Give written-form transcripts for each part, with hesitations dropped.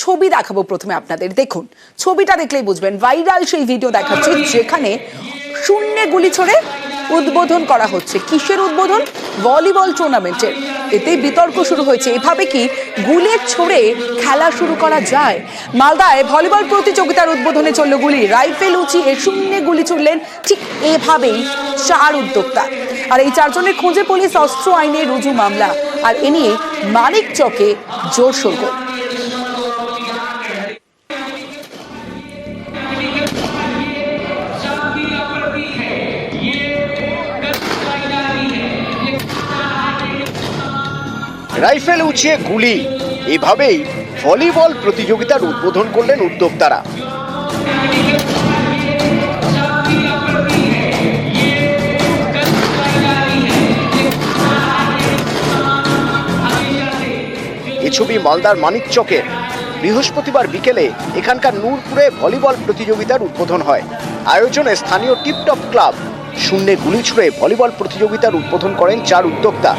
ছবি দেখাবো প্রথমে আপনাদের। দেখুন, ছবিটা দেখলেই বুঝবেন, ভাইরাল সেই ভিডিও দেখাচ্ছি যেখানে শূন্যে গুলি ছড়ে উদ্বোধন করা হচ্ছে। কিসের উদ্বোধন? ভলিবল টুর্নামেন্টের। এতেই বিতর্ক শুরু হয়েছে, এভাবে কি গুলি ছড়ে খেলা শুরু করা যায়? মালদায় ভলিবল প্রতিযোগিতার উদ্বোধনে চলল গুলি, রাইফেল উঁচিয়ে শূন্যে গুলি ছুড়লেন ঠিক এভাবেই 4 উদ্যোক্তা। আর এই 4 জনের খোঁজে পুলিশ অস্ত্র আইনে রুজু মামলা। আর এ নিয়ে মানিকচকে জোর শোরগোল। রাইফেল উঁচিয়ে গুলি, এভাবেই ভলিবল প্রতিযোগিতার উদ্বোধন করলেন উদ্যোক্তারা। এ ছবি মালদার মানিকচকের। বৃহস্পতিবার বিকেলে এখানকার নূরপুরে ভলিবল প্রতিযোগিতার উদ্বোধন হয়। আয়োজনে স্থানীয় টিপটপ ক্লাব। শূন্যে গুলি ছুড়ে ভলিবল প্রতিযোগিতার উদ্বোধন করেন 4 উদ্যোক্তা।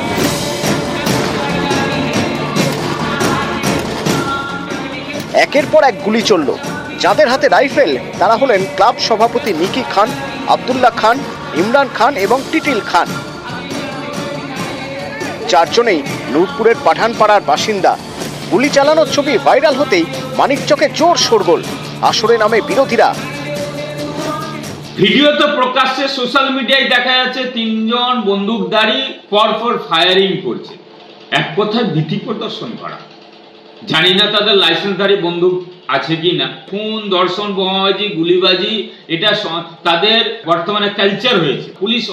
একের পর এক গুলি চলল। যাদের হাতে রাইফেল তারা হলেন ক্লাব সভাপতি নিকি খান, আব্দুল্লাহ খান, ইমরান খান এবং টিটিল খান। 4 জনেই নূরপুরের পাঠানপাড়ার বাসিন্দা। গুলি চালানোর ছবি ভাইরাল হতেই মানিকচকে জোর শোরগোল। আসরে নামে বিরোধীরা। ভিডিওতে প্রকাশ্যে সোশ্যাল মিডিয়ায় দেখা যাচ্ছে 3 জন বন্দুকধারী পরপর ফায়ারিং করছে। এক কথায় ভীতি প্রদর্শন করা। জানি না তাদের লাইসেন্সধারী বন্দুক আছে কি না। খুন, ধর্ষণ, বোমাবাজি, গুলিবাজি এটা তাদের বর্তমানে কালচার হয়েছে। পুলিশ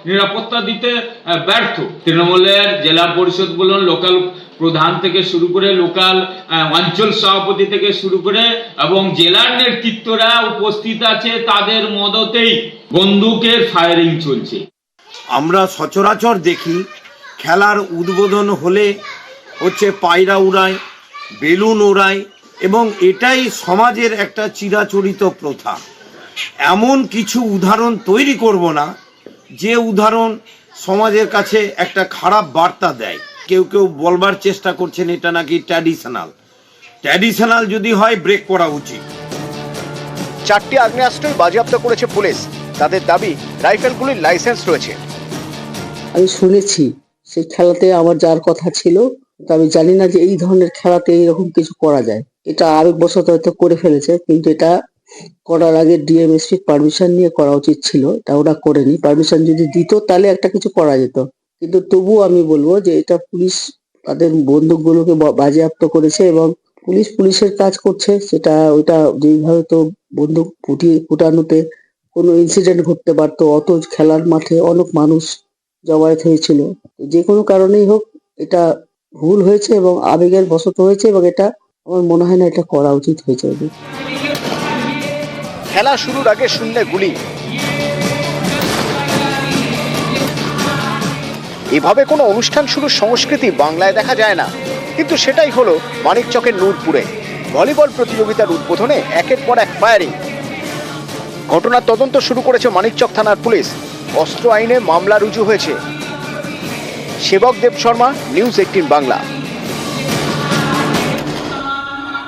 নিরাপত্তা দিতে ব্যর্থ। তৃণমূলের জেলা পরিষদ বলুন, লোকাল প্রধান থেকে শুরু করে লোকাল অঞ্চল সভাপতি থেকে শুরু করে এবং জেলার নেতৃত্বরা উপস্থিত আছে, তাদের মদতেই বন্দুকের ফায়ারিং চলছে। আমরা সচরাচর দেখি খেলার উদ্বোধন হলে হচ্ছে পায়রা উড়ায়, বেলুন ওড়ায় এবং এটাই সমাজের একটা চিরাচরিত প্রথা। এমন কিছু উদাহরণ তৈরি করব না যে উদাহরণ সমাজের কাছে একটা খারাপ বার্তা দেয়। কেউ কেউ বলবার চেষ্টা করছেন এটা নাকি ট্র্যাডিশনাল যদি হয় ব্রেক করা উচিত। 4টি আগ্নেয়াস্ত্রই বাজেয়াপ্ত করেছে পুলিশ। তাদের দাবি রাইফেলগুলির লাইসেন্স রয়েছে। আমি শুনেছি সেই খেলাতে আমার যার কথা ছিল, আমি জানি না যে এই ধরনের খেলাতে এইরকম কিছু করা যায়। এটা আবেগবশত হয়তো করে ফেলেছে, কিন্তু এটা করার আগে ডিএমএসপি পারমিশন নিয়ে করা উচিত ছিল। এটা ওরা করেনি। পারমিশন যদি দিত তাহলে একটা কিছু করা যেত। কিন্তু তবুও আমি বলবো যে এটা পুলিশ তাদের বন্দুকগুলোকে বাজেয়াপ্ত করেছে এবং পুলিশের কাজ করছে। সেটা ওইটা যেইভাবে তো বন্দুক ফুটানোতে কোনো ইনসিডেন্ট ঘটতে পারতো। অত খেলার মাঠে অনেক মানুষ জমায়েত হয়েছিল। যে কোনো কারণেই হোক এটা ভুল হয়েছে এবং আবেগের বশত হয়েছে এবং এটা আমার মনে হয় না এটা করা উচিত হয়েছে। খেলা শুরুর আগে শূন্যে গুলি, এভাবে কোনো অনুষ্ঠান শুরুর সংস্কৃতি বাংলায় দেখা যায় না, কিন্তু সেটাই হলো মানিকচকের নূরপুরে। ভলিবল প্রতিযোগিতার উদ্বোধনে একের পর এক ফায়ারিং। ঘটনার তদন্ত শুরু করেছে মানিকচক থানার পুলিশ। অস্ত্র আইনে মামলা রুজু হয়েছে। সেবক দেব শর্মা, নিউজ 18 বাংলা।